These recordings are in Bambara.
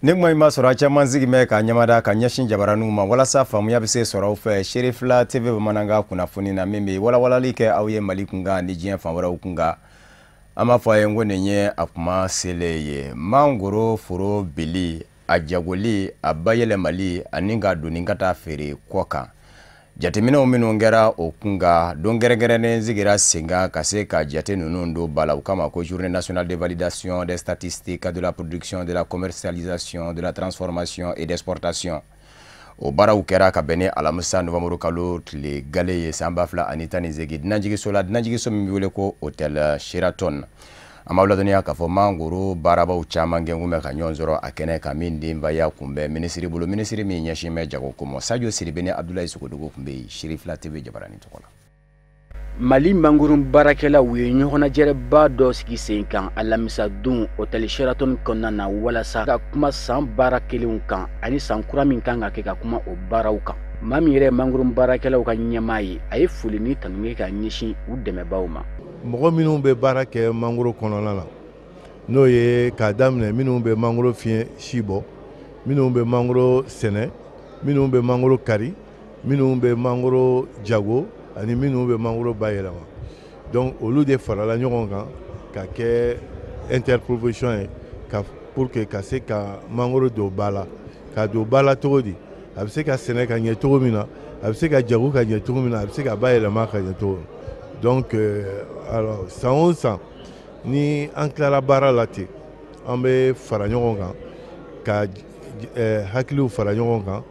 Nigma ima sora chaman zigi me ka nyamada ka nyashin jabaranu ma wala sa famu ya bise sora ufe Cherifla TV bamananga kuna funi na mimi wala like auye malikunga ni jien fa wala ukunga ama fa yengo nenye akuma seleye mangoro furo bili ajagoli abayele mali aninga duninga ta fere koka jatemina ominongera okunga dongeregere zigira singa kaseka jate nunundo bala ukama ko journée nationale de validation des statistiques de la production, de la commercialisation, de la transformation et d'exportation o bara ukera ka bene alamusa novembre kalo tle galeye sambafla anita nizegi dinajigi sola dinajigi so miwele ko hotel Sheraton amawla dunia ka fo manguru baraba uchama ngengume ka nyonzoro akene ka mindi mbaya kumbe ministry bulu ministry mi nyashime jago komo sajo siribene Abdoulaye Sokodogo kumbe Cherifla TV jabarani tokola Mali manguru barakela wi nyona jere ba do sigi senkan alamisa dun hotel Sheraton konna wala sa ka kuma san barakele kan ani san kura min kan ke ka kuma o barawka mami yere manguru barakela ka nyamai ay fulini tanwe ka nyishi u deme bawma mɔgɔ minnu bɛ baara kɛ mangoro kɔnɔna na n'o ye k'a daminɛ minnu bɛ mangoro fiɲɛ si bɔ minnu bɛ mangoro sɛnɛ minnu bɛ mangoro kari minnu bɛ mangoro jago ani minnu bɛ mangoro bayɛlɛma donc olu de farala ɲɔgɔn kan ka kɛ interprofession ye pour que ka se ka mangoro don ba la ka don ba la cogo di a bɛ se ka sɛnɛ ka ɲɛ cogo min na a bɛ se ka jago ka ɲɛ cogo min na a bɛ se ka bayɛlɛma ka ɲɛ cogo min na donc alors san o san ni an tilara baara la ten an bɛ fara ɲɔgɔn kan ka hakiliw fara ɲɔgɔn kan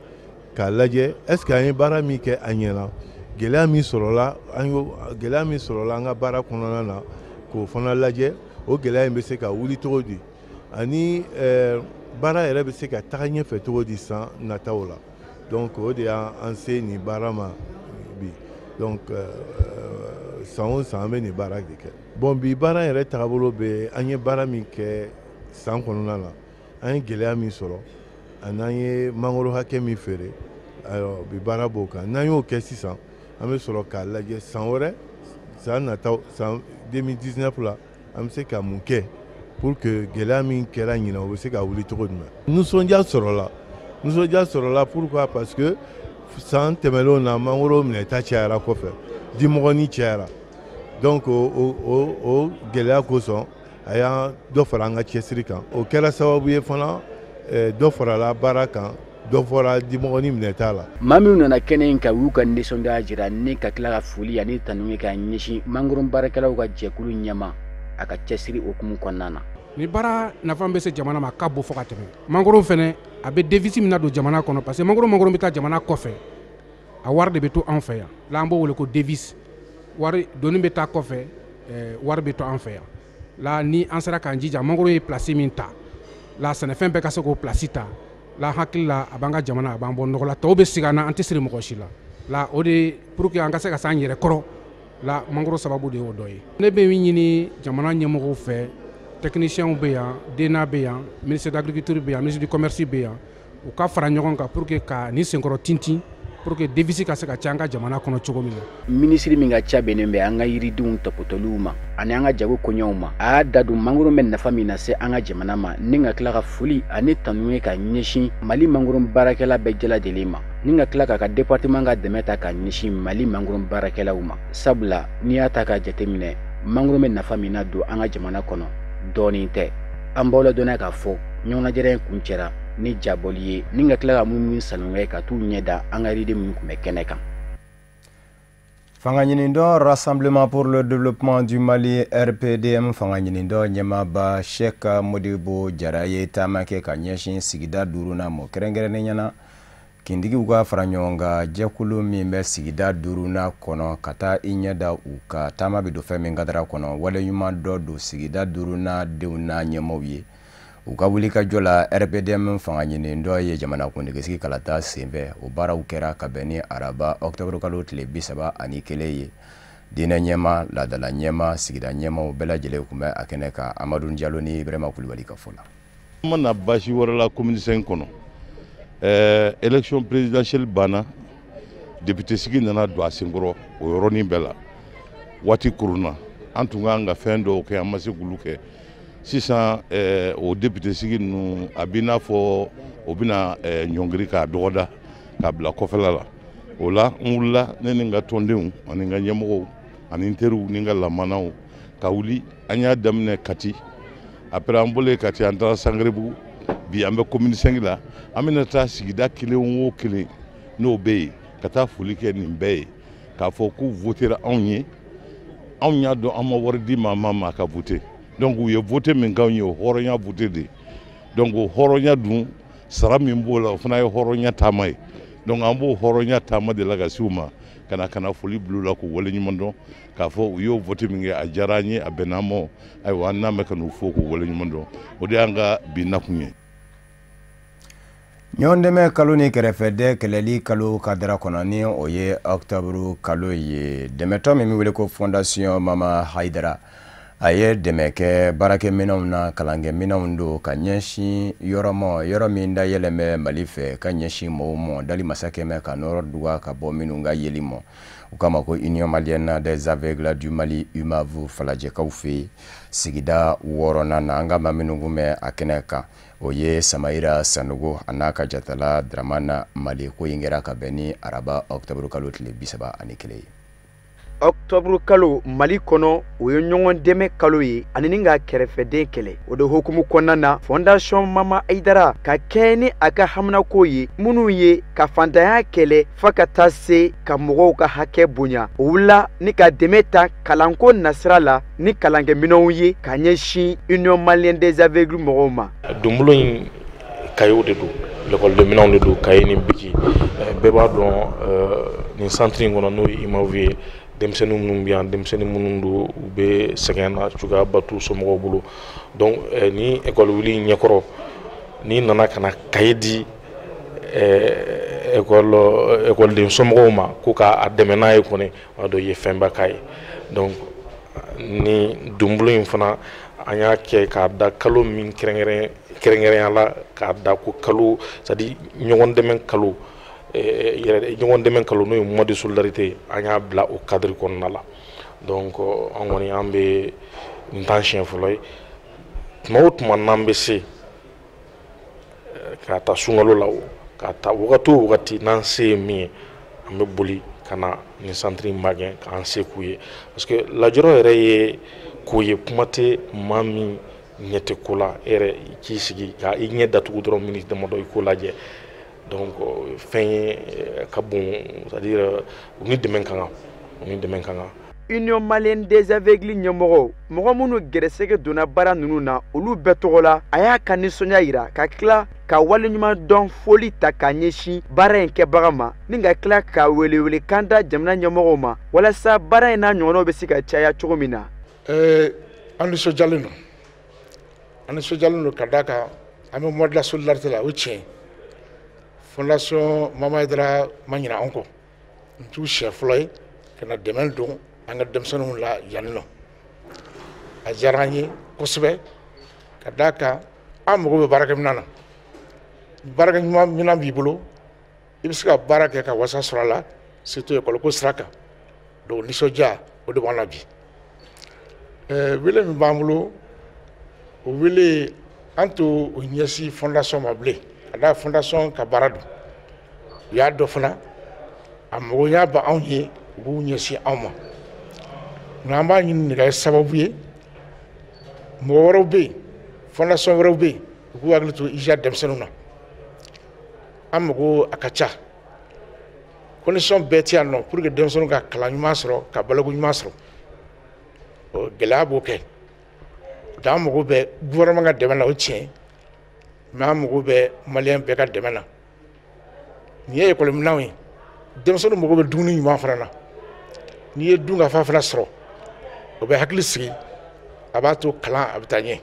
k'a lajɛ est ce que an ye baara min kɛ a ɲɛna gɛlɛya min sɔrɔla an ka baara kɔnɔna na k'o fana lajɛ o gɛlɛya in bɛ se ka wuli cogo di ani baara yɛrɛ bɛ se ka taga ɲɛfɛ cogo di san nataw la donc o de y'an se nin baara ma bi donc san o san an bɛ nin baara de kɛ bon bi baara yɛrɛ tagabolo bɛ an ye baara min kɛ san kɔnɔna na an ye gɛlɛya min sɔrɔ ani an ye mangoro hakɛ min feere alors bi baara b'o kan n'an y'o kɛ sisan an bɛ sɔrɔ k'a lajɛ san wɛrɛ san nataw san 2019 la an bɛ se ka mun kɛ pour que gɛlɛya min kɛra ɲinan o bɛ se ka wuli cogo jumɛn nisɔndiya sɔrɔla pourquoi parce que san tɛmɛlenw na mangoro minɛta cayara kɔfɛ dimɔgɔni cayara donc o gɛlɛya kosɔn a y'an dɔ fara an ka cɛsiri kan o kɛra sababu ye fana dɔ farala baara kan dɔ fɔra dimɔgɔni minɛta la maa minnu nana kɛnɛ in ka y'u ka nisɔndiya jira ni ka tila ka foli ani tanuni ka ɲɛsin mangoro baarakɛlaw ka jɛkulu ɲɛma a ka cɛsiri okumu kɔnɔna na ni baara nafa bɛ se jamana ma ka bɔ fɔ ka tɛmɛ mangoro fɛnɛ a bɛ devisi min na don jamana kɔnɔ parce que mangoro bɛ taa jamana kɔfɛ a wari de bɛ to an fɛ yan la an b'o wele ko devisi wari doni bɛ taa kɔfɛ wari bɛ to an fɛ yan la ni an sera k'an jija mangoro ye place min ta la sɛnɛfɛn bɛɛ ka se k'o place ta la hakili la a b'an ka jamana a b'an bɔ nɔgɔ la tɔw bɛ sigi an na an tɛ siri mɔgɔ si la la o de pour que an ka se ka s'an yɛrɛ kɔrɔ la mangoro sababu de y'o dɔ ye ne bɛ min ɲini jamana ɲɛmɔgɔw fɛ techniciens bɛ yan DNA bɛ yan ministre de l'agriculture bɛ yan ministre du commerce bɛ yan u ka fara ɲɔgɔn kan pour que ka ni senkɔrɔ tintin pour que devisi ka se ka ca an ka jamana kɔnɔ cogo min na ministre min ka ca bɛnnen bɛ an ka yiridenw tɔpɔtɔliw ma ani an ka jago koɲɛw ma a y'a da don mangoro bɛ nafa min na se an ka jamana ma ni ka tila ka foli ani tanuni ka ɲɛsin Mali mangoro baarakɛla bɛɛ jɛ lajɛlen ma ni ka tila k'a ka département ka dɛmɛ ta ka ɲɛsin Mali mangoro baarakɛlaw ma sabula n'i y'a ta k'a jateminɛ mangoro bɛ nafa min na don an ka jamana kɔnɔ dɔɔnin tɛ an b'aw ladɔnniya k'a fɔ ɲɔgɔnnajɛrɛ in kun cɛra ni jaboli ye ni ka tila ka mun sanuya ka t'u ɲɛda an ka yiriden minnu kun bɛ kɛnɛ kan fanga ɲinindo Rassemblement pour le développement du Mali RPDM fanga ɲinindo ɲɛmaaba Sheikh Modibo Jara ye taama kɛ ka ɲɛsin sigida 5 na mɔ kɛrɛnkɛrɛnnen ɲɛna kindigiw ka fara ɲɔgɔn kan jɛkulu min bɛ sigida 5 na kɔnɔ ka taa i ɲɛda u ka taama bɛ don fɛn min kadara kɔnɔ waleɲuman dɔ don sigida 5 na denw n'a ɲɛmɔgɔw ye u ka wuli ka jɔ la RPDM fanga ɲini dɔ ye jamana kundigisigi kalata senfɛ o baaraw kɛra ka bɛn ni araba octobre kalo tile 31 ye diinɛ ɲɛma laadala ɲɛma sigida ɲɛmaw bɛɛ lajɛlen kun bɛ a kɛnɛ kan Amadu Jalo ni Ibrahima Kulubali ka fɔ la mana basi wɛrɛ la commune 5 kɔnɔ élection présidentielle banna député sigi nana don a senkɔrɔ o yɔrɔnin bɛɛ la waati kuruna an tun kan ka fɛn dɔw kɛ an ma se k'olu kɛ sisan o député sigi ninnu a b'i n'a fɔ o bɛna ɲɔngiri k'a dɔgɔda k'a bila kɔfɛla la o la n wulila ne ni n ka tɔndenw ani n ka ɲɛmɔgɔw ani n teriw ni n ka lamanaw ka wuli an y'a daminɛ Kati après an bɔlen Kati an taara Sangerebugu bi an bɛ commune 5 la an bɛna taa sigida kelen o kelen n'o bɛ yen ka taa foli kɛ nin bɛɛ ye k'a fɔ k'u votera anw ye anw y'a dɔn an ma wari di maa ma ka voter donc u ye voter min k'anw ye o hɔrɔnya voter de donc o hɔrɔnya dun sara min b'o la o fana ye hɔrɔnya taama ye donc an b'o hɔrɔnya taama de la ka s'u ma ka na foli bila u la k'u waleɲuman dɔn k'a fɔ u y'o voter min kɛ a diyara an ye a bɛnna an ma ayiwa an n'a mɛn ka n'u fo k'u waleɲuman dɔn o de y'an ka bi nakun ye. ɲɔgɔndɛmɛ kalo ni kɛrɛfɛdɛ kɛlɛli kalo kadira kɔnɔ ni o ye octobre kalo ye dɛmɛtɔ min bɛ wele ko fondation Mama Haidara a ye dɛmɛ kɛ baarakɛminɛnw na kalankɛminɛnw don ka ɲɛsin yɔrɔ min da yɛlɛmɛ Mali fɛ ka ɲɛsin mɔgɔw ma dali masakɛ mɛ ka nɔrɔ duga ka bɔ minnu ka yeli ma u kama ko Union Malienne des Aveugles du Mali UMAV falajɛkaw fɛ sigida 6nan na an ka ma minnu kun bɛ a kɛnɛ kan o ye Samayira Sanogo a n'a ka jatala Dramana Mali ko in kɛra ka bɛn ni araba octobre kalo tile 31 ye. Octobre kalo Mali kɔnɔ o ye ɲɔgɔn dɛmɛ kalo ye ani ni ka kɛrɛfɛden kɛlɛ o de hukumu kɔnɔna na fondation Mama Haidara ka kɛ ni a ka haminako ye minnu ye ka fantanya kɛlɛ fa ka taa se ka mɔgɔw ka hakɛ bonya o wula ni ka dɛmɛ ta kalanko nasira la ni kalankɛminɛnw ye ka ɲɛsin Union Malienne des Aveugles mɔgɔw ma. Donbolo in kayew de don l'école de don kaye ni biki bɛɛ b'a dɔn nin centre in kɔnɔ n'o ye UMAV ye denmisɛnnin minnu bɛ yan denmisɛnnin minnu don u bɛ sɛgɛn na cogoya batu somɔgɔw bolo donc ni école wuli ɲɛkɔrɔ ni nana ka na kaye di école den somɔgɔw ma ko k'a dɛmɛ n'a ye kɔni o de ye fɛnba k'a ye donc ni donbolo in fana an y'a kɛ k'a da kalo min kɛrɛnkɛrɛnya la k'a da ko kalo c'est à dire ɲɔgɔn dɛmɛ kalo ɲɔgɔn dɛmɛ kalo n'o ye mois de solidarité an y'a bila o cadre kɔnɔna la donc an kɔni an bɛ nin t'an siɲɛ fɔlɔ ye tuma o tuma n'an bɛ se k'a ta sunkalo la k'a ta wagati o wagati n'an se ye min ye an bɛ boli ka na nin centre in magɛn k'an se k'u ye parce que lajɔrɔ yɛrɛ ye k'o ye kuma tɛ maa min ɲɛ tɛ ko la e yɛrɛ i k'i sigi ka i ɲɛ datugu dɔrɔn miniti damadɔ i ko lajɛ donc fɛn ye ka bon c'est à dire u ni dɛmɛ ka kan Union Malienne des Aveugles ɲɛmɔgɔ mɔgɔ minnu gɛrɛsɛgɛ donna baara ninnu na olu bɛɛ tɔgɔ la a y'a ka nisɔndiya yira ka tila ka waleɲuman dɔn foli ta k'a ɲɛsin baara in kɛbaga ma ni ka tila ka welewele kan da jamana ɲɛmɔgɔw ma walasa baara in n'a ɲɔgɔnnaw bɛ se ka caya cogo min na. An nisɔndiyalen don ka da kan an bɛ mois de la solidarité la o tiɲɛ fondation Mama Haidara ma ɲinɛ an kɔ n t'u siɲɛ fɔlɔ ye ka na dɛmɛ don an ka denmisɛnninw la yan nɔ a diyara an ye kosɛbɛ ka da kan an mago bɛ baarakɛminɛn na baarakɛminɛn b'i bolo i bɛ se ka baara kɛ ka wasa sɔrɔ a la surtout école sira kan donc nisɔndiya o de b'an na bi wele min b'an bolo o wele an to o ɲɛsin fondation ma bilen ka da fondation ka baara don u y'a dɔ fana a mago y'a ba anw ye u b'u ɲɛsin anw ma nka an b'a ɲini nin ka kɛ sababu ye mɔgɔ wɛrɛw bɛ yen fondation wɛrɛw bɛ yen u k'u hakili to IJA denmisɛnninw na an mago a ka ca condition bɛɛ tɛ yan nɔ pour que denmisɛnninw ka kalan ɲuman sɔrɔ ka baloko ɲuman sɔrɔ gɛlɛya b'o kɛ an mago bɛ gouvernement ka dɛmɛ na o tiɲɛ mais an mago bɛ maliyɛn bɛɛ ka dɛmɛ na nin ye école minɛnw ye denmisɛnninw mago bɛ dumuni ɲuman fana na n'i ye dun ka fa fana sɔrɔ o bɛ hakili sigi a b'a to kalan a bɛ taa ɲɛ.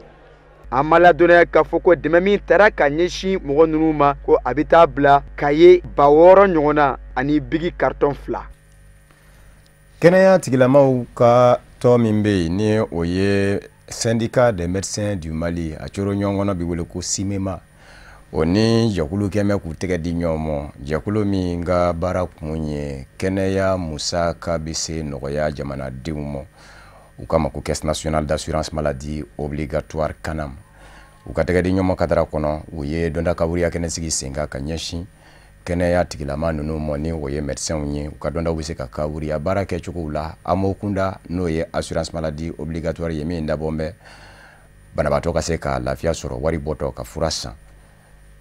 an ma ladɔnniya k'a fɔ ko dɛmɛ min taara ka ɲɛsin mɔgɔ ninnu ma ko a bɛ taa bila kaye 600 ɲɔgɔn na ani bigi carton 2. kɛnɛya tigilamaw ka tɔ min bɛ yen ni o ye syndicat des médecins du Mali a coro ɲɔgɔn kɔnɔ bɛ wele ko simema o ni jɛkulu kɛmɛ k'u tɛgɛ di ɲɔgɔn ma jɛkulu min ka baara kun ye kɛnɛya musaka bɛ se nɔgɔya jamanadenw ma u kama ko caisse nationale d'assurance maladie obligatoire kanam u ka tɛgɛdi ɲɔgɔn kadara kɔnɔ u ye donda kaburiya kɛnɛ sigi sen kan ka ɲɛsin kɛnɛya tigilama ninnu mɔ ni o ye médecins ye u ka dondaw bɛ se ka kaburiya baara kɛcogow la amo kunda n'o ye assurance maladie obligatoire ye min dabɔ bɛ banabaatɔ ka se ka lafiya sɔrɔ wari bɔtɔ ka fura san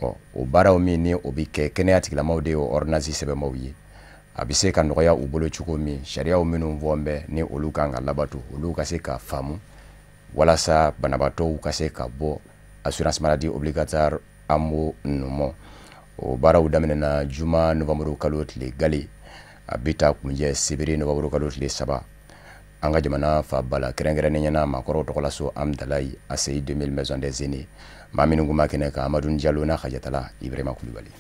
o baaraw min ni o bɛ kɛ kɛnɛya tigilamaw de ye ordonnance sɛbɛnmaw ye a bɛ se ka nɔgɔya u bolo cogo min sariyaw minnu fɔ bɛ ni olu kan ka labato olu ka se ka faamu walasa banabaatɔw ka se ka bɔ assurance maladie obligatoire amo numɔ o baaraw daminɛna juma novembre kalo tile gale a bɛ taa kunjɛ sibiri novembre kalo tile 3 an ka jamana fa bala kɛrɛnkɛrɛnnen ɲɛna maakɔrɔw tɔgɔla so Amdalayi ACI 2000 maison des aînés maa minnu kuma kɛnɛ kan Amadou Diallo n'a hajatala Ibrahima Kulibali.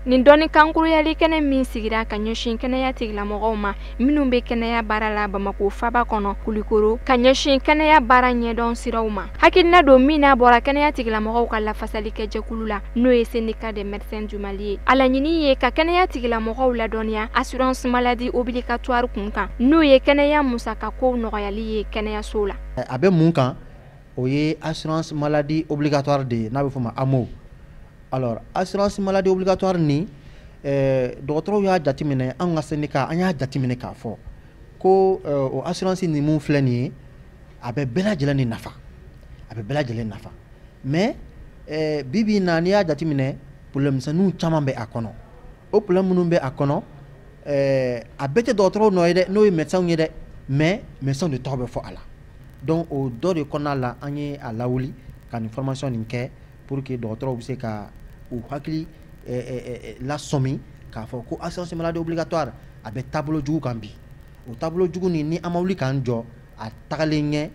Nin dɔni kankuruyali kɛnɛ min sigira ka ɲɛsin kɛnɛya tigilamɔgɔw ma minnu bɛ kɛnɛya baara la Bamako faba kɔnɔ Kulikoro ka ɲɛsin kɛnɛya baara ɲɛdɔn siraw ma hakilina don min n'a bɔra kɛnɛya tigilamɔgɔw ka lafasali kɛ jɛkulu la n'o ye syndicat des médecins du Mali ye a laɲini ye ka kɛnɛya tigilamɔgɔw ladɔnniya assurance maladie obligatoire kun kan n'o ye kɛnɛya musakakow nɔgɔyali ye kɛnɛyaso la a bɛ mun kan o ye assurance maladie obligatoire de n'a bɛ fɔ ma AMO. Alors, assurance maladie obligatoire ni dɔgɔtɔrɔw y'a jateminɛ an ka syndicat an y'a jateminɛ k'a fɔ ko o assurance ni mun filɛ nin ye a bɛ bɛɛ lajɛlen de nafa a bɛ bɛɛ lajɛlen nafa mais bibi na n'i y'a jateminɛ problème misɛnninw caman bɛ a kɔnɔ o problème minnu bɛ a kɔnɔ a bɛɛ tɛ dɔgɔtɔrɔw nɔ ye dɛ n'o ye médecins ye dɛ mais médecins de tɔgɔ bɛ fɔ a la donc o dɔ de kɔnɔna la an ye a lawuli ka nin formation nin kɛ pour que dɔgɔtɔrɔw bɛ se ka u hakili lasɔmi k'a fɔ ko assurance maladie obligatoire a bɛ taabolo jugu kan bi o taabolo jugu ni an ma wuli k'an jɔ a tagalen ɲɛ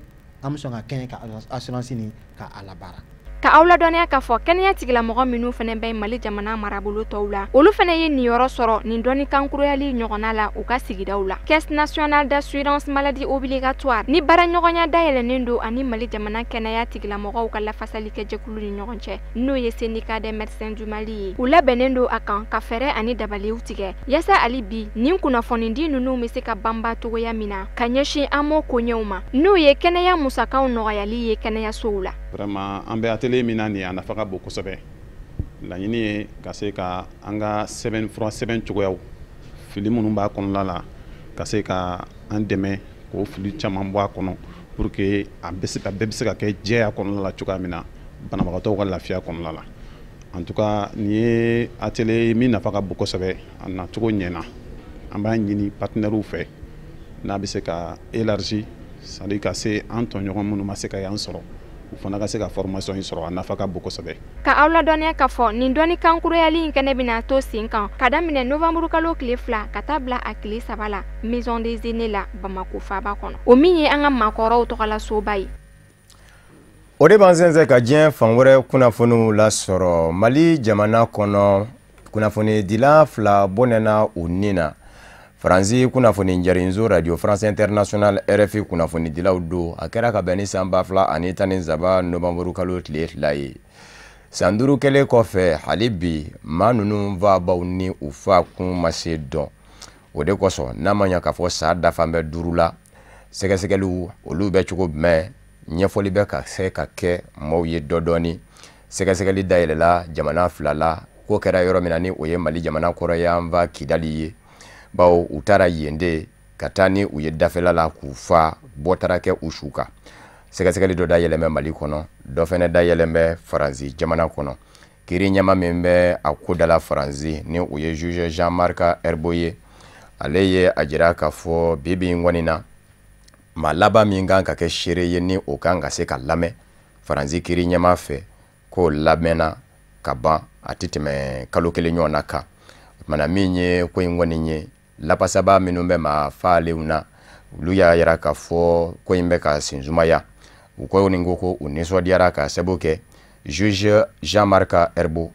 an bɛ sɔn ka kɛɲɛ ka assurance nin ka a labaara. Ka aw ladɔnniya k'a fɔ kɛnɛya tigilamɔgɔ minnu fana bɛ Mali jamana marabolo tɔw la olu fana ye nin yɔrɔ sɔrɔ nin dɔnni kankuruyali ɲɔgɔnna la u ka sigidaw la caisse nationale d'assurance maladie obligatoire ni baaraɲɔgɔnya dayɛlɛnnen don ani Mali jamana kɛnɛya tigilamɔgɔw ka lafasali kɛ jɛkulu ni ɲɔgɔn cɛ n'o ye syndicat des médecins du Mali ye u labɛnnen don a kan ka fɛɛrɛ ani dabaliw tigɛ yaasa hali bi nin kunnafonidi ninnu bɛ se ka banba cogoya min na ka ɲɛsin AMO koɲɛw ma n'o ye kɛnɛya musakaw nɔgɔyali ye kɛnɛyasow la. Vraiment an bɛ atelier min na nin a nafa ka bon kosɛbɛ laɲini ye ka se ka an ka fura sɛbɛn cogoyaw fili minnu b'a kɔnɔna la ka se ka an dɛmɛ k'o fili caman bɔ a kɔnɔ pour que a bɛɛ bɛ se ka kɛ jɛya kɔnɔna la cogoya min na banabagatɔw ka lafiya kɔnɔna la en tout cas nin ye atelier min nafa ka bon kosɛbɛ a nacogo ɲɛna an b'a ɲini partenaires fɛ n'a bɛ se ka élargi c'est-à-dire ka se an tɔɲɔgɔn minnu ma se ka y'an sɔrɔ u fana ka se ka formation in sɔrɔ a nafa ka bon kosɛbɛ. Ka aw ladɔnniya k'a fɔ nin dɔnni kankuruyali in kɛnɛ bɛna to sen kan ka daminɛ novembre kalo tile 2 ka taa bila a tile 3 la maison des aînés la Bamako faba kɔnɔ o min ye an ka maakɔrɔw tɔgɔla soba ye. O de b'an sɛnsɛn ka diɲɛ fan wɛrɛ kunnafoniw lasɔrɔ Mali jamana kɔnɔ kunnafoni dila 2 bɔnɛna u ni na Faransi kunnafoni jarinzo Radio France International RFI kunnafoni dilaw do a kɛra ka bɛn ni san 2017 novembre kalo tile 2 ye san 5 kɛlen kɔfɛ hali bi maa ninnu vabaw ni u fa kun ma se dɔn o de kosɔn n'a ma ɲa k'a fɔ sa dafan bɛ 5 la sɛgɛsɛgɛliw olu bɛ cogo jumɛn ɲɛfɔli bɛ ka se ka kɛ maaw ye dɔdɔni sɛgɛsɛgɛli dayɛlɛla jamana 2 la ko kɛra yɔrɔ min na ni o ye Mali jamana kɔrɔyanfa Kidali ye bawo u taara yende ka taa ni u ye dafɛla la k'u fa bɔtara kɛ u su kan sɛgɛsɛgɛli dɔ da yɛlɛmɛ Mali kɔnɔ dɔ fɛnɛ da yɛlɛmɛ Faransi jamana kɔnɔ kiri ɲɛma min bɛ a kodala Faransi ni o ye juge Jean-Marc Herbo ye ale ye a jira k'a fɔ bibi ŋɔni na ma laban min kan ka kɛ seere ye ni o kan ka se ka lamɛn Faransi kiri ɲɛma fɛ k'o lamɛnna ka ban a tɛ tɛmɛ kalo 1 ɲɔgɔn na kan o tumana min ye ko in ŋɔni ye lapasaba minnu bɛ ma faalew na olu y'a yira k'a fɔ ko in bɛ ka sinzumaya u ko nin ko u nisɔndiyara ka sabu kɛ juge Jean-Marc Herbo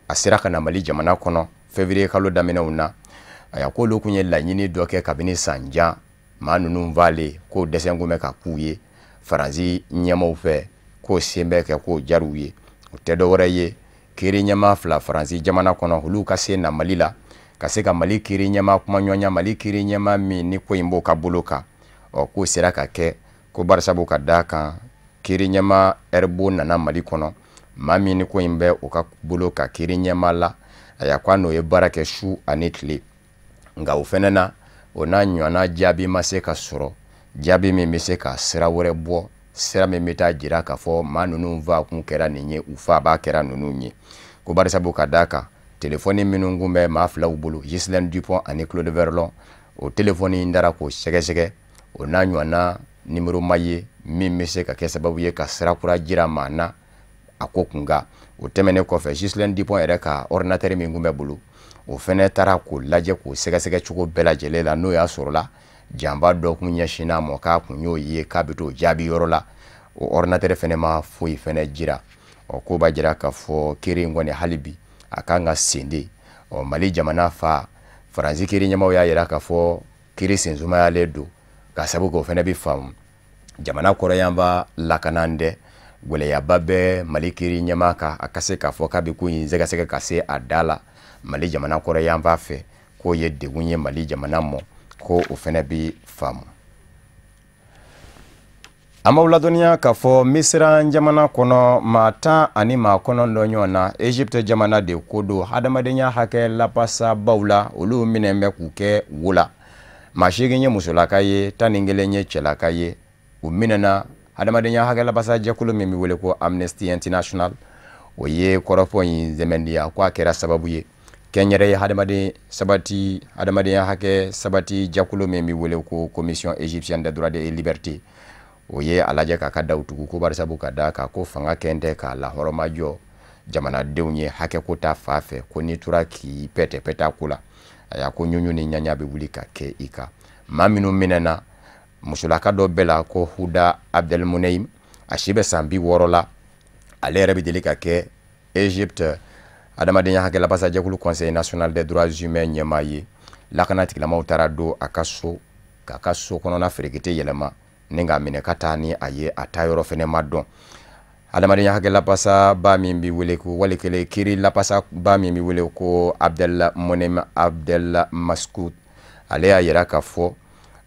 a sera ka na Mali jamana kɔnɔ février kalo daminɛw na a y'a k'olu kun ye laɲini dɔ kɛ kabini san jan maa ninnu vale k'o dɛsɛ kun bɛ ka k'u ye Faransi ɲɛmaw fɛ k'o sen bɛ kɛ k'o jar'u ye o tɛ dɔ wɛrɛ ye kiri ɲɛma 2 Faransi jamana kɔnɔ olu ka se na Mali la ka se ka Mali kiri ɲɛma kuma ɲɔnya Mali kiri ɲɛma min ni ko in b'o ka bolo kan k'o sera ka kɛ ko barisabu ka da kan kiri ɲɛma erbo nana Mali kɔnɔ maa min ni ko in bɛ o ka bolo ka kiri ɲɛma la a y'a ko a n'o ye baara kɛ su ani tile nka o fɛnɛ na o n'a ɲɔgɔnna jaabi ma se ka sɔrɔ jaabi min bɛ se ka sira wɛrɛ bɔ sira min bɛ taa jira k'a fɔ maa ninnu fa kun kɛra nin ye u fa b'a kɛra ninnu ye ko barisabu ka da kan telefɔni minnu kun bɛ maa filaw bolo Gislaine Dupont ani Claude Verlon o telefɔni in dara k'o sɛgɛsɛgɛ o n'a ɲɔgɔnna nimero ma ye min bɛ se ka kɛ sababu ye ka sira kura jira maa na a ko kunga o tɛmɛnen kɔfɛ Gislaine Dupont yɛrɛ ka ordinateur min kun bɛ bolo o fɛnɛ taara k'o lajɛ k'o sɛgɛsɛgɛ cogo bɛɛ lajɛlen la n'o y'a sɔrɔla janba dɔ kun ɲɛsinna mɔ k'a kun y'o ye k'a bɛ t'o jaabi yɔrɔ la o ordinateur fɛnɛ ma foyi fɛnɛ jira ko b'a jira k'a fɔ kiri in kɔni hali bi a kan ka sende Mali jamana fa Faransi kiri ɲɛmaw y'a yira k'a fɔ kiri sensumayalen don ka sabu k'o fɛnɛ bi faamu jamana kɔrɔyanba lakanan dɛ gwɛlɛyaba bɛ Mali kiri ɲɛma kan a ka se k'a fɔ k'a bɛ ko in sɛgɛsɛgɛ ka se a da la Mali jamana kɔrɔyanba fɛ k'o ye degun ye Mali jamana mɔ ko o fɛnɛ bi faamu an b'aw ladɔnniya k'a fɔ Misira jamana kɔnɔ maa 10 ani maa 9 ɲɔgɔn na Egypte jamana de ko don hadamadenya hakɛ lapasabaw la olu minɛ bɛ k'u kɛ wo la maa 8 ye musolaka ye 11 ye cɛlaka ye u minɛna hadamadenya hakɛ lapasa jɛkulu min bɛ wele ko Amnesty International o ye kɔrɔfɔ in zɛmɛndiya ko a kɛra sababu ye kɛnyɛrɛye hadamadenya hakɛ sabati jɛkulu min bɛ wele ko Commission égyptienne des droits et libertés o ye a lajɛ k'a ka daw tugu ko barisabu ka da kan ko fanga kɛn tɛ k'a lahɔrɔmajɔ jamanadenw ye hakɛ ko ta fa fɛ ko n'i tora k'i pɛtɛ ko la a y'a ko ɲuɲu ni ɲaɲa bɛ wuli ka kɛ i kan maa minnu minɛna musolaka dɔ bɛɛ la ko Huda Abdelmoneim a si bɛ san 60 la ale yɛrɛ bɛ deli ka kɛ Egypte hadamadenya hakɛ lapasa jɛkulu Conseil national des droits humains ɲɛmaa ye lakana tigilamaw taara don a ka so k'a ka so kɔnɔna ferekete yɛlɛma ni k'a minɛ ka taa ni a ye a taa yɔrɔ fɛnɛ ma dɔn hadamadenya hakɛ lapasa ba min bɛ wele ko walikele kiri lapasa ba min bɛ wele ko Abdelmoneim Abdel Maskout ale y'a yira k'a fɔ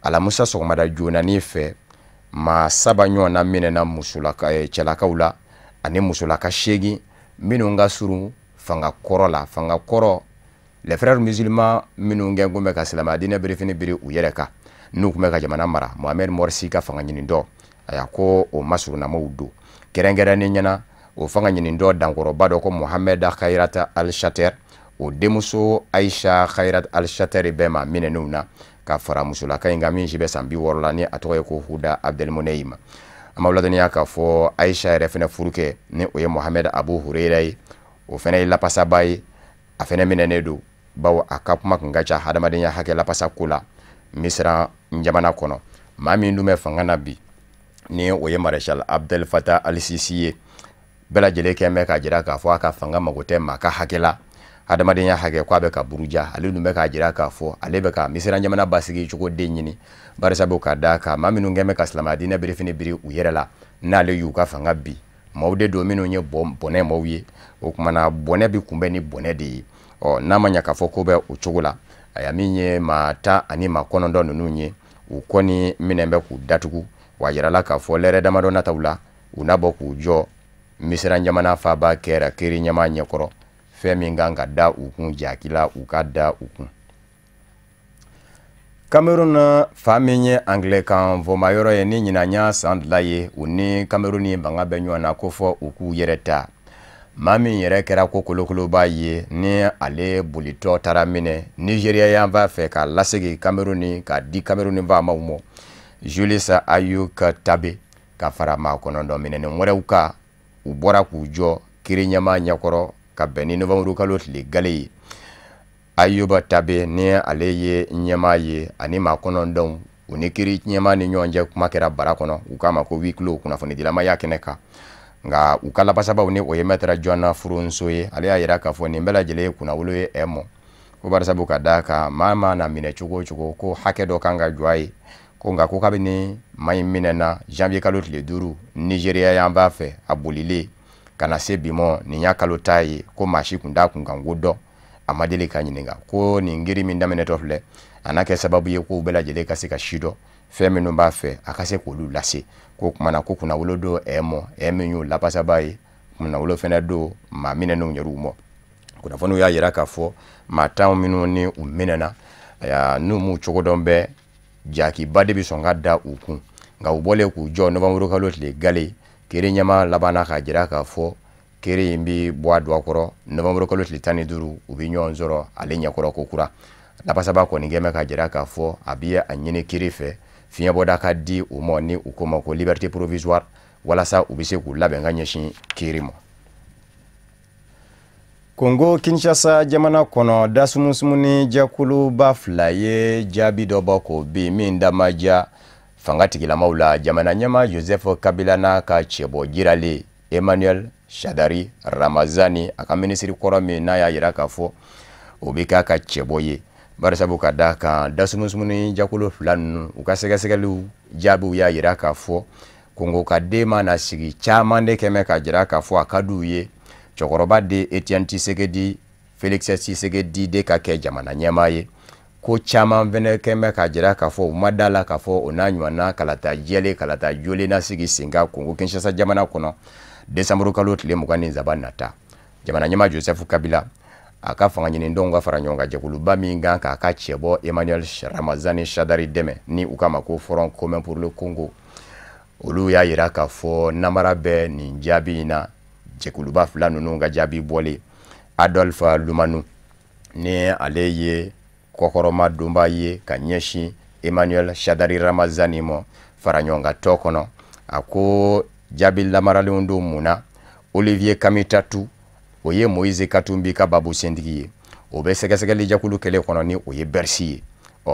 alamusa sɔgɔmada joonani fɛ maa 7 ɲɔgɔnna minɛna cɛlakaw la ani musolaka 8 minnu ka surun fanga kɔrɔ la fanga kɔrɔ les frères musulmans minnu gɛn kun bɛ ka silamɛya diinɛ birifini biri u yɛrɛ kan n'u kun bɛ ka jamana mara Mohamed Morsi ka fanga ɲini dɔ a y'a ko o masurunamaw don kɛrɛnkɛrɛnnen ɲɛna o fanga ɲini dɔ dankɔrɔba dɔ ko Mohamed Khairat al-Shater o denmuso Aisha Khairat al-Shater bɛɛ ma minɛnenw na ka fara musolaka in kan min si bɛ san 60 la ni a tɔgɔ ye ko Huda Abdelmoneim an b'aw ladɔnniya k'a fɔ Aisha yɛrɛ fɛnɛ furu kɛ ni o ye Mohamed Abu Hurayra ye o fɛnɛ ye lapasaba ye a fɛnɛ minɛnen don bawo a ka kuma kun ka ca hadamadenya hakɛ lapasa ko la Misira jamana kɔnɔ maa min dun bɛ fanga na bi ni o ye Maréchal Abdel Fattah al-Sisi ye bɛɛ lajɛlen kɛn bɛ k'a jira k'a fɔ a ka fanga mago tɛ maa ka hakɛ la hadamadenya hakɛ ko a bɛ ka buruja ale dun bɛ k'a jira k'a fɔ ale bɛ ka Misira jamana basigi cogo den ɲini barisabu ka da kan maa minnu kɛn bɛ ka silamɛya diinɛ birifini biri u yɛrɛ la n'ale y'u ka fanga bi maaw de don minnu ye bɔnɛ maaw ye o kumana bɔnɛ bi kunbɛn ni bɔnɛ de ye n'a ma ɲɛ k'a fɔ ko bɛ o cogo la a ya min ye maa 10 ani maa 9 ninnu ye u kɔni minɛn bɛ k'u datugu wa yirala k'a fɔ lɛrɛ damadɔ nataw la u na bɔ k'u jɔ Misira jamana faaba kɛra kiri ɲɛma ɲɛkɔrɔ fɛn min kan ka da u kun jakila u ka da u kun Cameroun fa min ye Anglais-kan fɔmayɔrɔ ye ni ɲinanya san dila ye u ni Cameroun ye banga bɛ ɲɔgɔn na ko fɔ u k'u yɛrɛ ta maa min yɛrɛ kɛra ko kolokoloba ye ni ale bolitɔ taara minɛ Nigeria yan b'a fɛ ka lasegi Cameroun k'a di Cameroun faamaw mɔ Julius Ayuk Tabe ka fara maa 9 minɛnen wɛrɛw kan u bɔra k'u jɔ kiri ɲɛma ɲɛkɔrɔ ka bɛn ni Novembre kalo tile gale ye Ayuba Tabe ni ale ye ɲɛma ye ani maa 9 u ni kiri ɲɛma ni ɲɔgɔn cɛ kuma kɛra bara kɔnɔ u k'a ma ko huis clos kunnafonidilama kɛnɛ kan nga u ka lapasabaw ni o ye Maître Joana Furunso ye ale y'a yira k'a fɔ nin bɛɛ lajɛlen ye kunnawolo ye mɔ ko barisabu ka da kan maa ma na minɛ cogo cogo ko hakɛ dɔ kan ka jɔ a ye ko nka ko kabini maa in minɛna janvier kalo tile 5 Nigeria yan b'a fɛ a bolilen ka na se bi mɔ nin y'a kalo ta ye ko maa si kun t'a kun kan ko dɔn a ma deli ka ɲininka ko nin giri min daminɛtɔ filɛ a n'a kɛ sababu ye ko bɛɛ lajɛlen ka se ka si dɔn fɛn minnu b'a fɛ a ka se k'olu lase ko kumana ko kunnawolo do min y'u lapasaba ye kunnawolo fɛnɛ do maa minɛnw yɛrɛw mɔ kunnafoniw y'a yira k'a fɔ maa tan minnu ni u minɛna n'u m'u cogo dɔn bɛɛ jakiba de bɛ sɔn ka da u kun nka u bɔlen k'u jɔ novembre kalo tile gale kere ɲɛma labanna k'a jira k'a fɔ kere in bɛ bɔ a do a kɔrɔ novembre kalo tile 15 u bɛ ɲɔgɔn sɔrɔ ale ɲɛkɔrɔ ko kura lapasaba kɔni kɛmɛ k'a jira k'a fɔ a bɛ a ɲini kere fɛ fiɲɛbɔda ka di u ma ni u ko ma ko liberté provisoire walasa u bɛ se k'u labɛn ka ɲɛsin kere ma. Kongo Kinshasa jamana kɔnɔ dasumusumuni jɛkuluba 2 ye jaabi dɔ bɔ k'o bin min damaja fanga tigilamaw la jamana ɲɛma Joseph Kabila n'a ka cɛbɔ jirale Emmanuel Shadari Ramazani a ka minisiri kɔrɔ min n'a y'a yira k'a fɔ o bɛ k'a ka cɛbɔ ye barisabu ka da kan dasumusumuni jɛkulu 2 ninnu u ka sɛgɛsɛgɛliw jaabiw y'a yira k'a fɔ Kongo ka den mana sigi caman de kɛmɛ ka jira k'a fɔ a ka d'u ye cɛkɔrɔba de Etienne Tshisekedi Félix Tshisekedi de ka kɛ jamana ɲɛmaa ye ko caman fɛnɛ kɛmɛ ka jira k'a fɔ u ma da la k'a fɔ o n'a ɲɔgɔnna kalata jɛlen kalata jolen na sigi senga Kongo Kinshasa jamana kɔnɔ décembre kalo tile 23 nata jamana ɲɛmaa Joseph Kabila a ka fanga ɲinindɔnw ka fara ɲɔgɔn kan jɛkuluba min kan k'a ka cɛbɔ Emmanuel Ramazani Shadari dɛmɛ ni u k'a ma ko Front commun pour le Congo olu y'a yira k'a fɔ namara bɛ nin jaabi in na jɛkuluba 2 ninnu ka jaabi bɔlen Adolphe Lumanu ni ale ye kɔkɔrɔma donba ye ka ɲɛsin Emmanuel Shadari Ramazani ma fara ɲɔgɔn kan tɔ kɔnɔ a ko jaabi lamaralenw don mun na Olivier Kamitatu o ye Moïse Katumbi ka babu sentigi ye o bɛ sɛgɛsɛgɛli jɛkulu kelen kɔnɔ ni o ye Bercy ye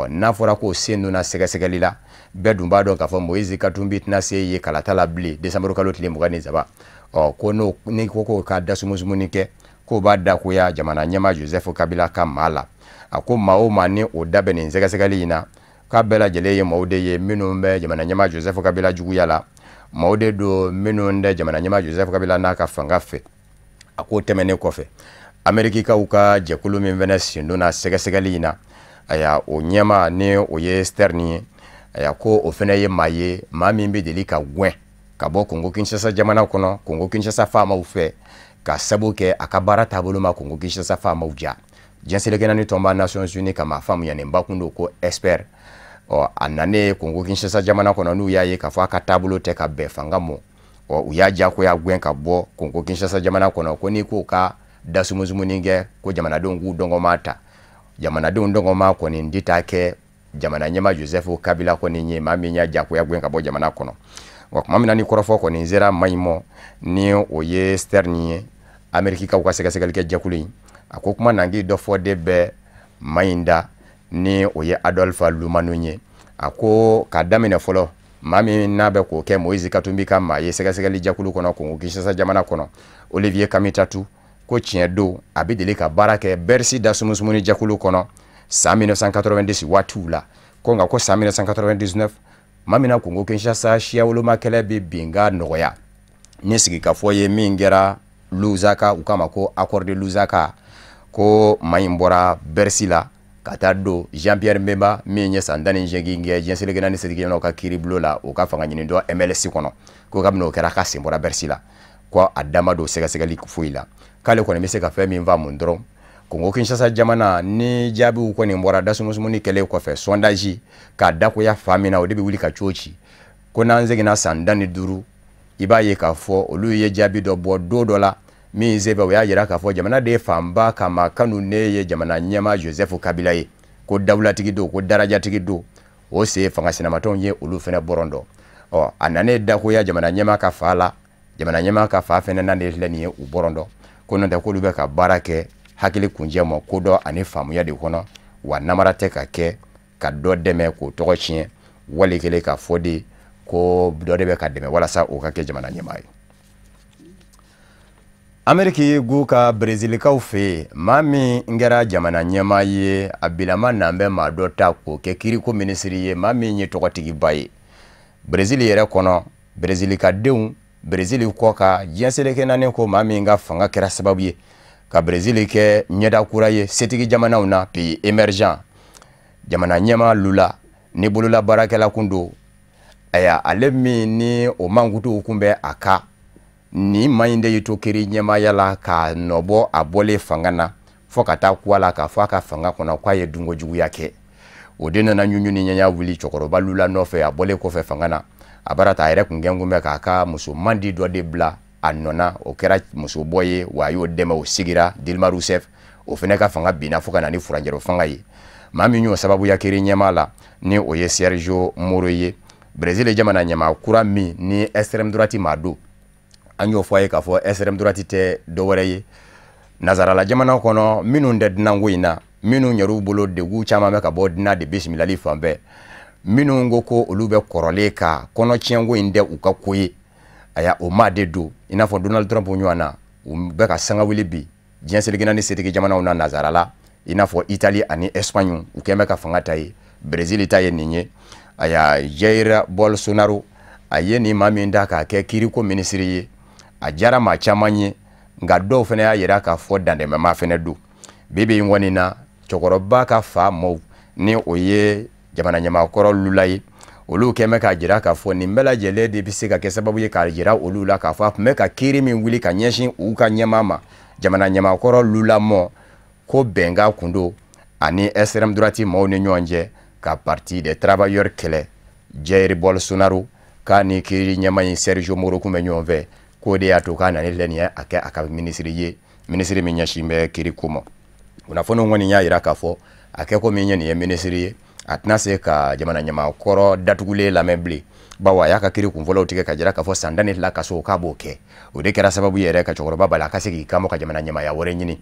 n'a fɔra ko sen donna sɛgɛsɛgɛli la bɛɛ dun b'a dɔn k'a fɔ Moïse Katumbi tɛna se ye kalata la bilen décembre kalo tile 23 ko n'o ni ko ka dasumusumuni kɛ k'o b'a dakoya jamana ɲɛmaa Joseph Kabila ka maa la a ko maa o maa ni o da bɛ nin sɛgɛsɛgɛli in na k'a bɛɛ lajɛlen ye maaw de ye minnu bɛ jamana ɲɛmaa Joseph Kabila juguya la maaw de don minnu tɛ jamana ɲɛmaa Joseph Kabila n'a ka fanga fɛ a ko tɛmɛnen kɔfɛ Amerikikaw ka jɛkulu min fɛnɛ sen donna sɛgɛsɛgɛli in na o ɲɛmaa ni o ye Stern ye ko o fɛnɛ ye maa ye maa min bɛ deli ka gɛn ka bɔ Kongo Kinshasa jamana kɔnɔ Kongo Kinshasa faamaw fɛ ka sabu kɛ a ka baara taabolo ma Kongo Kinshasa faamaw ja diɲɛselekɛna ni tɔnba Nations Unies kama faamuya nin bakun do ko expert a nane Kongo Kinshasa jamana kɔnɔ n'u y'a ye k'a fɔ a ka taabolo tɛ ka bɛn fanga mɔ u y'a jakoya gɛn ka bɔ Kongo Kinshasa jamana kɔnɔ ko ni ko ka dasumusumuni kɛ ko jamanadenw k'u dɔngɔma ta jamanadenw dɔngɔma kɔni di t'a kɛ jamana ɲɛmaa Joseph Kabila kɔni ye maa min y'a jakoya gɛn ka bɔ jamana kɔnɔ kuma min na ni kɔrɔfɔ kɔni sera maɲimɔ ni o ye Stern ye Amerikikaw ka sɛgɛsɛgɛli kɛ jɛkulu in a ko kuma nangi dɔ fɔ de bɛ Mayinda ni o ye Adolphe Lumanu ye a ko ka daminɛ fɔlɔ maa min n'a bɛ k'o kɛ Moïse Katumbi ka maa ye sɛgɛsɛgɛli jɛkulu kɔnɔ Kongo Kinshasa jamana kɔnɔ Olivier Kamitatu ko tiɲɛ don a bɛ deli ka baara kɛ Bercy dasumusumuni jɛkulu kɔnɔ san 1990 waatiw la ko nka ko san 1999 maa min na Kongo Kinshasa siya woloma kɛlɛ bɛ binga nɔgɔya ni sigikafɔ ye min kɛra Lusaka u kama ko accord de Lusaka ko maa in bɔra Bercy la ka taa don Jean-Pierre Mbemba min ye san 18 kɛ diɲɛselekɛna ni setigikɛlaw ka kiiribulon la o ka fanga ɲini dɔ MLS kɔnɔ ko kabini o kɛra ka sen bɔra Bercy la ko a dama don sɛgɛsɛgɛli foyi la k'ale kɔni bɛ se ka fɛn min faamu dɔrɔn Kongo Kinshasa jamana ni jaabiw kɔni bɔra dasumusumuni kɛlɛ kɔfɛ sondage k'a dakoya fa min na o de bɛ wuli ka cogo ci ko n'an seginna san 15 i b'a ye k'a fɔ olu ye jaabi dɔ bɔ don dɔ la min sɛbɛn o y'a yira k'a fɔ jamana de fanba kama kanu ne ye jamana ɲɛmaa Joseph Kabila ye ko dawulatigi don ko darajatigi don o se fanga sinamatɔnw ye olu fɛnɛ bɔrɔn dɔn a nane dakoya jamana ɲɛmaa ka fa la jamana ɲɛmaa ka fa fɛnɛ nan de filɛ nin ye u bɔrɔn dɔn ko n'o tɛ k'olu bɛ ka baara kɛ hakili kunjɛ ma ko dɔ ani faamuya de kɔnɔ wa namara tɛ ka kɛ ka dɔ dɛmɛ k'o tɔgɔ tiɲɛ wali kelen ka fɔ de ko dɔ de bɛ ka dɛmɛ walasa o ka kɛ jamana ɲɛmaa ye. Ameriki gu ka Brezilikaw fɛ maa min kɛra jamana ɲɛmaa ye a bilama n'an bɛ maa dɔ ta k'o kɛ kiriko minisiri ye maa min ye tɔgɔtigiba ye Brezil yɛrɛ kɔnɔ Brezilikadenw Brezil kɔ ka diɲɛseleke naani ko maa min ka fanga kɛra sababu ye ka Brezil kɛ ɲɛda kura ye setigi jamanaw na pays émergent jamana ɲɛmaa Lula ni bolola barakɛla kundo aya ale min ni o mangutu kunbɛ a ka ni mayinde yito kiri ɲɛmaya la ka nɔbɔ a bɔle fanga na fo ka taa kuala ka fo a ka fanga kɔnɔ k'a ye dungo juguya kɛ o de nana ɲuɲu ni ɲɛɲa wuli cɛkɔrɔba lula nɔfɛ a bɔle kɔfɛ fanga na a bara ta a yɛrɛ kun gɛngunbɛ k'a ka muso mandi dɔ de bila a nɔna o kɛra muso bɔ ye wa a y'o dɛmɛ o sigira Dilma Rousseff o fɛnɛ ka fanga binna fo ka na ni furanjɛrɛ fanga ye maa min y'o sababuya kiri ɲɛma la ni o ye Sergio Moro ye Brésil jamana ɲɛma kura min ni extrême droite ma do an y'o fɔ a ye k'a fɔ extrême droite tɛ dɔwɛrɛ ye nazarala jamana kɔnɔ minnu tɛ dunanko in na minnu yɛr'u bolo degun caman bɛ ka bɔ dinan de bisimilali fan bɛɛ minnu ko ko olu bɛ kɔrɔlen ka kɔnɔtiɲɛko in tɛ u ka ko ye aya o maa de don i n'a fɔ Donald Trump ɲɔgɔn na u bɛ ka sanga wuli bi diɲɛ seligina ni setigi jamanaw na nazarala i n'a fɔ Italie ani Espagne u kɛn bɛ ka fanga ta ye Brésil ta ye nin ye aya Jair Bolsonaro a ye nin maa min da k'a kɛ kiiriko minisiri ye a diyara maa caman ye nka dɔw fana y'a yira k'a fɔ dandɛmɛma fana don bibi in kɔni na cɛkɔrɔba ka fa mɔw ni o ye jamana ɲamakɔrɔ lula ye olu kɛn bɛ k'a jira k'a fɔ nin bɛɛ lajɛlen de bɛ se ka kɛ sababu ye k'a jira olu la k'a fɔ a tun bɛ ka kiiri min wuli ka ɲɛsin u ka ɲɛmaa ma jamana ɲamakɔrɔ lula mɔ ko bɛnkan kun don ani extrême droite mɔɔw ni ɲɔgɔn cɛ ka parti des travailleurs kɛlɛ Jair Bolsonaro k'a ni kiiri ɲɛmaa in Sergio Moro kun bɛ ɲɔgɔn fɛ k'o de y'a to k'a nana lɛni ye a kɛ a ka minisiri ye minisiri min ɲɛsin bɛ kiiri ko ma kunnafoniw kɔni y'a yira k'a fɔ a kɛ ko min ye nin ye minisiri ye a tɛna se ka jamana ɲamakɔrɔ datugulen lamɛn bilen bawo a y'a ka kiiri kunfɔlɔw tigɛ ka jira k'a fɔ san 12 ka so k'a b'o kɛ o de kɛra sababu yɛrɛ ka cɛkɔrɔba bali a ka se k'i kanbɔ ka jamana ɲamaya wɛrɛ ɲini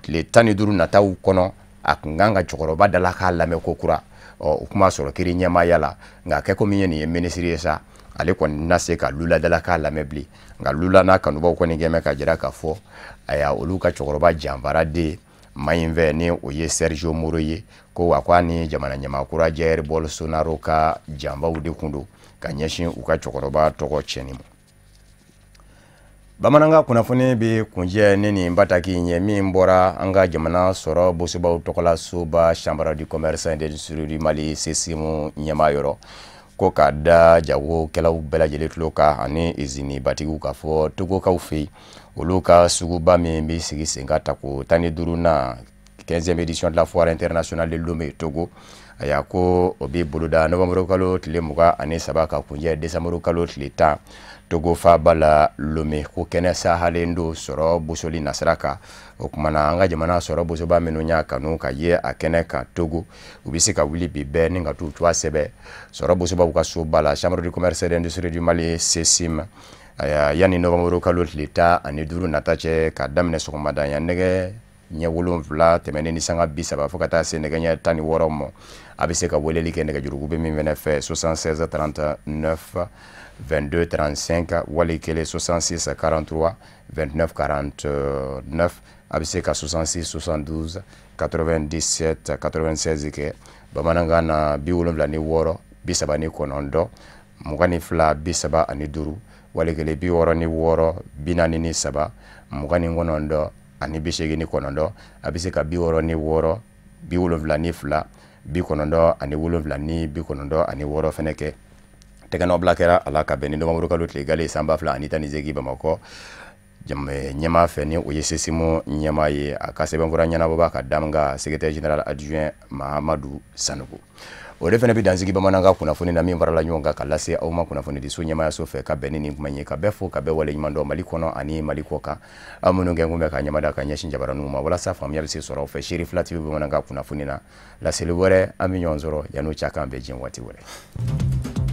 tile 15 nataw kɔnɔ a kun kan ka cɛkɔrɔba dala k'a lamɛn ko kura o kuma sɔrɔ kiiri ɲɛmaya la nka a kɛ ko min ye nin ye minisiri ye sa ale kɔni na se ka lula dala k'a lamɛn bilen nka lula n'a kanubaw kɔni kɛn bɛ ka jira k'a fɔ aya olu ka cɛkɔrɔba janfara de maa in fɛ ni o ye Sergio Moro ye ko wa ko a ni jamana ɲamakura Jair Bolsonaro ka janbaw de kun don ka ɲɛsin u ka cɛkɔrɔba tɔgɔ cɛni ma bamanankan kunnafoni bɛ kunjɛ ni nin bataki ɲɛ min bɔra an ka jamana sɔrɔ bosobaw tɔgɔla soba chambre du commerce et de l'industrie du Mali CESIM ɲɛmaa yɔrɔ ko ka da jagokɛlaw bɛɛ lajɛlen tulo kan ani izini batigiw k'a fɔ togokaw fɛ yen olu ka suguba min bɛ sigi sen ka tako 15 na 15e édition de la foire internationale de Lomé Togo a y'a ko o bɛ boloda novembre kalo tile 23 ka kunjɛ décembre kalo tile 10 Togo faaba la Lomé ko kɛnɛ sahalen do sɔrɔ bosoli nasira kan o kumana an ka jamana sɔrɔ bosoba minnu y'a kanu ka ye a kɛnɛ kan Togo u bɛ se ka wuli bi bɛɛ ni ka t'u cogoya sɛbɛ sɔrɔ bosobaw ka soba la chambre du commerce et de l'industrie du Mali CESIM yanni novembre kalo tile 15 nata cɛ ka daminɛ sɔgɔmada yan nɛgɛ ɲɛ 7 tɛmɛnen ni sanga 30 fo ka taa se nɛgɛ ɲɛ 16 ma a bɛ se ka weleli kɛ nɛgɛjurugu bɛ min fɛnɛ fɛ 76 39 22 35 wali kelen 66 43 29 49 a bɛ se ka 66 72 97 96 kɛ bamanankan na 76 39 22 35 wali kelen 66 43 29 ani 89 a bɛ se ka 66 72 90 ani 7 ni 96 fɛnɛ kɛ tɛgɛnɔ bila kɛra ala ka bɛn ni novembre kalo tile gale san 2018 Bamakɔ ɲɛmaa fɛ ni o ye CESIM ɲɛmaa ye a ka sɛbɛnfura ɲɛnabɔba ka damga secrétaire général adjoint Mahamadu Sanogo o de fɛnɛ bɛ dansigi bamanankan kunnafoni na min farala ɲɔgɔn kan ka lase aw ma kunnafoni di so ɲɛmaayaso fɛ ka bɛn ni nin kuma ye ka bɛɛ fo ka bɛɛ wale ɲuman dɔn Mali kɔnɔ ani Mali kɔ kan aw minnu kɛ kun bɛ ka ɲamada ka ɲɛsin jabaraninw ma walasa faamuya bɛ se sɔrɔ aw fɛ Cherifla TV bamanankan kunnafoni na laseli wɛrɛ an bɛ ɲɔgɔn sɔrɔ yan'o cɛ kan bɛɛ diɲɛ waati wɛrɛ